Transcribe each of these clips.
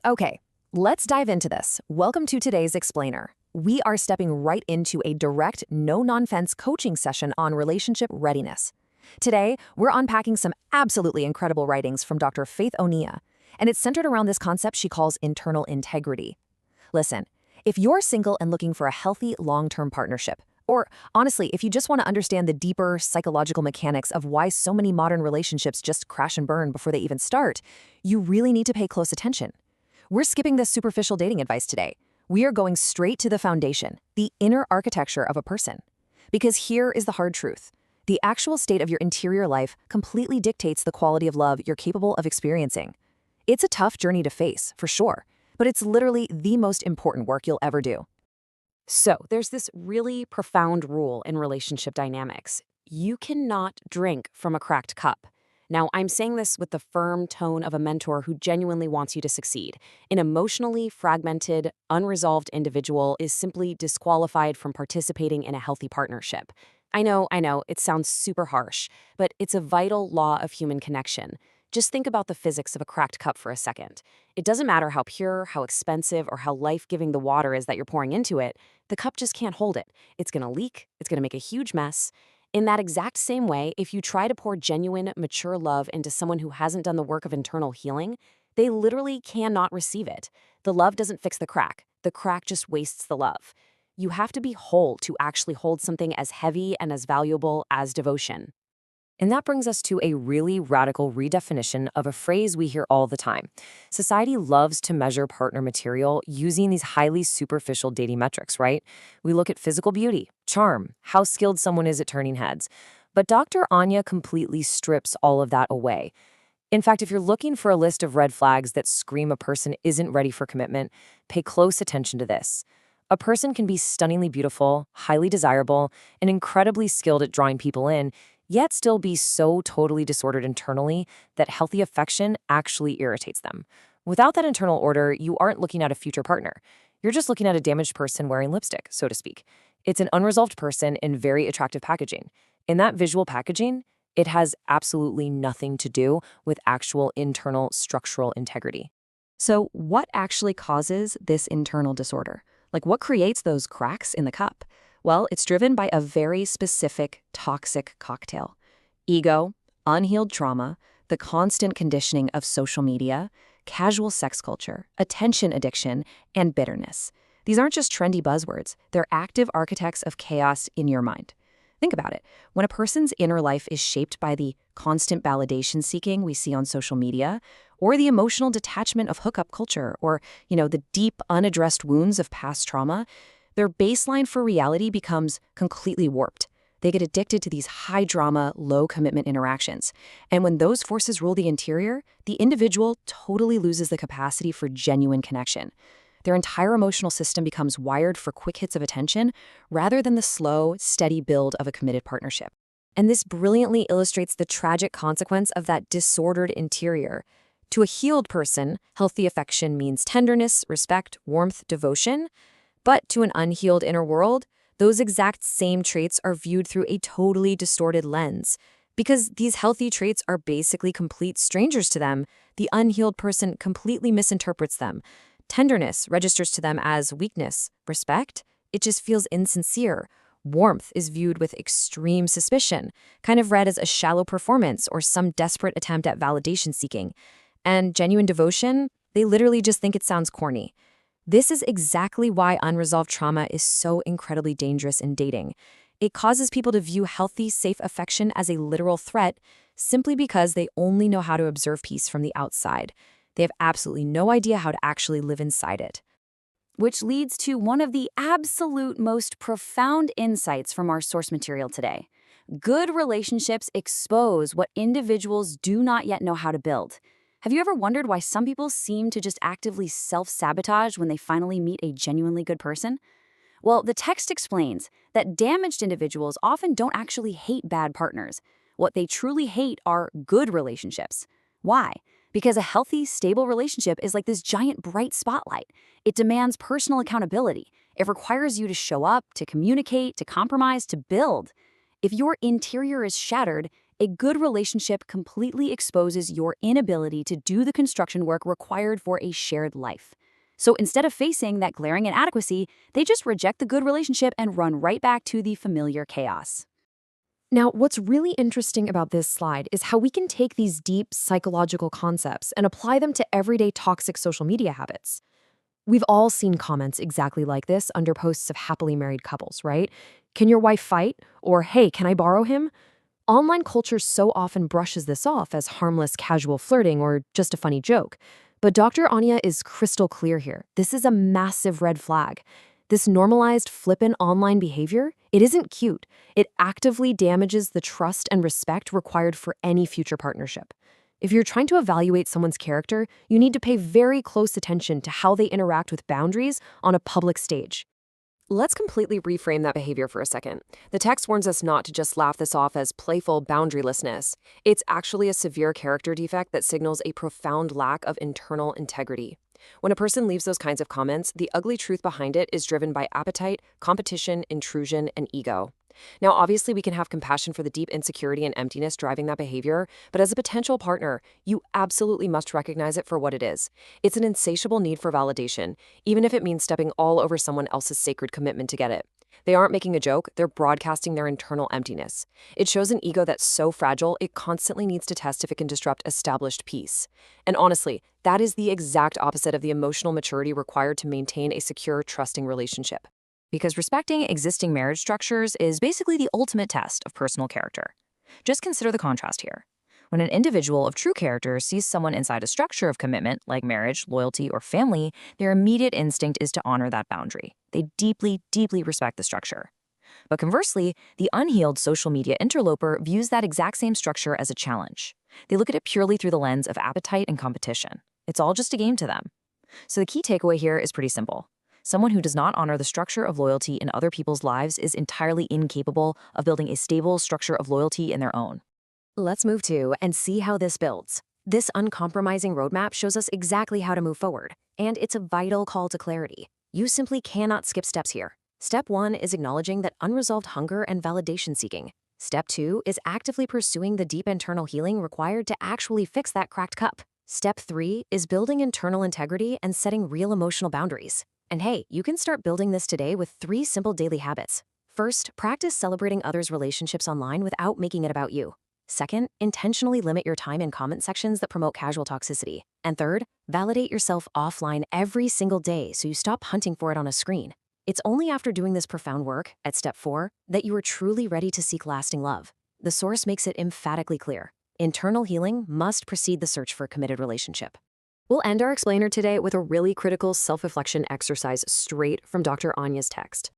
Okay, let's dive into this. Welcome to today's Explainer. We are stepping right into a direct, no-nonsense coaching session on relationship readiness. Today, we're unpacking some absolutely incredible writings from Dr. Faith O'Nia, and it's centered around this concept she calls internal integrity. Listen, if you're single and looking for a healthy, long-term partnership, or honestly, if you just want to understand the deeper psychological mechanics of why so many modern relationships just crash and burn before they even start, you really need to pay close attention. We're skipping this superficial dating advice today. We are going straight to the foundation, the inner architecture of a person. Because here is the hard truth. The actual state of your interior life completely dictates the quality of love you're capable of experiencing. It's a tough journey to face, for sure, but it's literally the most important work you'll ever do. So, there's this really profound rule in relationship dynamics. You cannot drink from a cracked cup. Now, I'm saying this with the firm tone of a mentor who genuinely wants you to succeed. An emotionally fragmented, unresolved individual is simply disqualified from participating in a healthy partnership. I know, it sounds super harsh, but it's a vital law of human connection. Just think about the physics of a cracked cup for a second. It doesn't matter how pure, how expensive, or how life-giving the water is that you're pouring into it, the cup just can't hold it. It's gonna leak, it's gonna make a huge mess. In that exact same way, if you try to pour genuine, mature love into someone who hasn't done the work of internal healing, they literally cannot receive it. The love doesn't fix the crack just wastes the love. You have to be whole to actually hold something as heavy and as valuable as devotion. And that brings us to a really radical redefinition of a phrase we hear all the time. Society loves to measure partner material using these highly superficial dating metrics, right? We look at physical beauty, charm, how skilled someone is at turning heads. But Dr. Anya completely strips all of that away. In fact, if you're looking for a list of red flags that scream a person isn't ready for commitment, pay close attention to this. A person can be stunningly beautiful, highly desirable, and incredibly skilled at drawing people in, yet still be so totally disordered internally that healthy affection actually irritates them. Without that internal order, you aren't looking at a future partner. You're just looking at a damaged person wearing lipstick, so to speak. It's an unresolved person in very attractive packaging. In that visual packaging, it has absolutely nothing to do with actual internal structural integrity. So, what actually causes this internal disorder? Like, what creates those cracks in the cup? Well, it's driven by a very specific toxic cocktail: ego, unhealed trauma, the constant conditioning of social media, casual sex culture, attention addiction, and bitterness. These aren't just trendy buzzwords, they're active architects of chaos in your mind. Think about it. When a person's inner life is shaped by the constant validation seeking we see on social media, or the emotional detachment of hookup culture, or, the deep unaddressed wounds of past trauma, their baseline for reality becomes completely warped. They get addicted to these high-drama, low-commitment interactions. And when those forces rule the interior, the individual totally loses the capacity for genuine connection. Their entire emotional system becomes wired for quick hits of attention rather than the slow, steady build of a committed partnership. And this brilliantly illustrates the tragic consequence of that disordered interior. To a healed person, healthy affection means tenderness, respect, warmth, devotion. But to an unhealed inner world, those exact same traits are viewed through a totally distorted lens. Because these healthy traits are basically complete strangers to them, the unhealed person completely misinterprets them. Tenderness registers to them as weakness. Respect? It just feels insincere. Warmth is viewed with extreme suspicion, kind of read as a shallow performance or some desperate attempt at validation seeking. And genuine devotion? They literally just think it sounds corny. This is exactly why unresolved trauma is so incredibly dangerous in dating. It causes people to view healthy, safe affection as a literal threat simply because they only know how to observe peace from the outside. They have absolutely no idea how to actually live inside it. Which leads to one of the absolute most profound insights from our source material today. Good relationships expose what individuals do not yet know how to build. Have you ever wondered why some people seem to just actively self-sabotage when they finally meet a genuinely good person? Well, the text explains that damaged individuals often don't actually hate bad partners. What they truly hate are good relationships. Why? Because a healthy, stable relationship is like this giant bright spotlight. It demands personal accountability. It requires you to show up, to communicate, to compromise, to build. If your interior is shattered, A good relationship completely exposes your inability to do the construction work required for a shared life. So instead of facing that glaring inadequacy, they just reject the good relationship and run right back to the familiar chaos. Now, what's really interesting about this slide is how we can take these deep psychological concepts and apply them to everyday toxic social media habits. We've all seen comments exactly like this under posts of happily married couples, right? Can your wife fight? Or, hey, can I borrow him? Online culture so often brushes this off as harmless casual flirting or just a funny joke. But Dr. Anya is crystal clear here. This is a massive red flag. This normalized, flippant online behavior, it isn't cute. It actively damages the trust and respect required for any future partnership. If you're trying to evaluate someone's character, you need to pay very close attention to how they interact with boundaries on a public stage. Let's completely reframe that behavior for a second. The text warns us not to just laugh this off as playful boundarylessness. It's actually a severe character defect that signals a profound lack of internal integrity. When a person leaves those kinds of comments, the ugly truth behind it is driven by appetite, competition, intrusion, and ego. Now, obviously, we can have compassion for the deep insecurity and emptiness driving that behavior, but as a potential partner, you absolutely must recognize it for what it is. It's an insatiable need for validation, even if it means stepping all over someone else's sacred commitment to get it. They aren't making a joke, they're broadcasting their internal emptiness. It shows an ego that's so fragile, it constantly needs to test if it can disrupt established peace. And honestly, that is the exact opposite of the emotional maturity required to maintain a secure, trusting relationship. Because respecting existing marriage structures is basically the ultimate test of personal character. Just consider the contrast here. When an individual of true character sees someone inside a structure of commitment, like marriage, loyalty, or family, their immediate instinct is to honor that boundary. They deeply, deeply respect the structure. But conversely, the unhealed social media interloper views that exact same structure as a challenge. They look at it purely through the lens of appetite and competition. It's all just a game to them. So the key takeaway here is pretty simple. Someone who does not honor the structure of loyalty in other people's lives is entirely incapable of building a stable structure of loyalty in their own. Let's move to and see how this builds. This uncompromising roadmap shows us exactly how to move forward, and it's a vital call to clarity. You simply cannot skip steps here. Step 1 is acknowledging that unresolved hunger and validation seeking. Step 2 is actively pursuing the deep internal healing required to actually fix that cracked cup. Step 3 is building internal integrity and setting real emotional boundaries. And hey, you can start building this today with 3 simple daily habits. First, practice celebrating others' relationships online without making it about you. Second, intentionally limit your time in comment sections that promote casual toxicity. And third, validate yourself offline every single day so you stop hunting for it on a screen. It's only after doing this profound work, at step 4, that you are truly ready to seek lasting love. The source makes it emphatically clear. Internal healing must precede the search for a committed relationship. We'll end our explainer today with a really critical self-reflection exercise straight from Dr. Anya's text.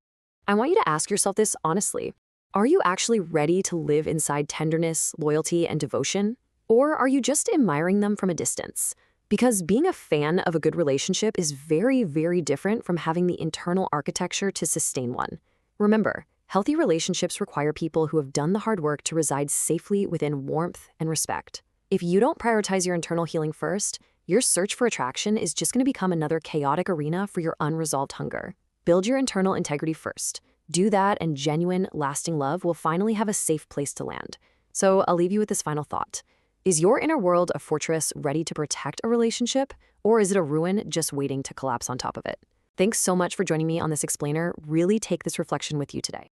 I want you to ask yourself this honestly. Are you actually ready to live inside tenderness, loyalty, and devotion? Or are you just admiring them from a distance? Because being a fan of a good relationship is very, very different from having the internal architecture to sustain one. Remember, healthy relationships require people who have done the hard work to reside safely within warmth and respect. If you don't prioritize your internal healing first, your search for attraction is just going to become another chaotic arena for your unresolved hunger. Build your internal integrity first. Do that, and genuine, lasting love will finally have a safe place to land. So I'll leave you with this final thought. Is your inner world a fortress ready to protect a relationship, or is it a ruin just waiting to collapse on top of it? Thanks so much for joining me on this explainer. Really take this reflection with you today.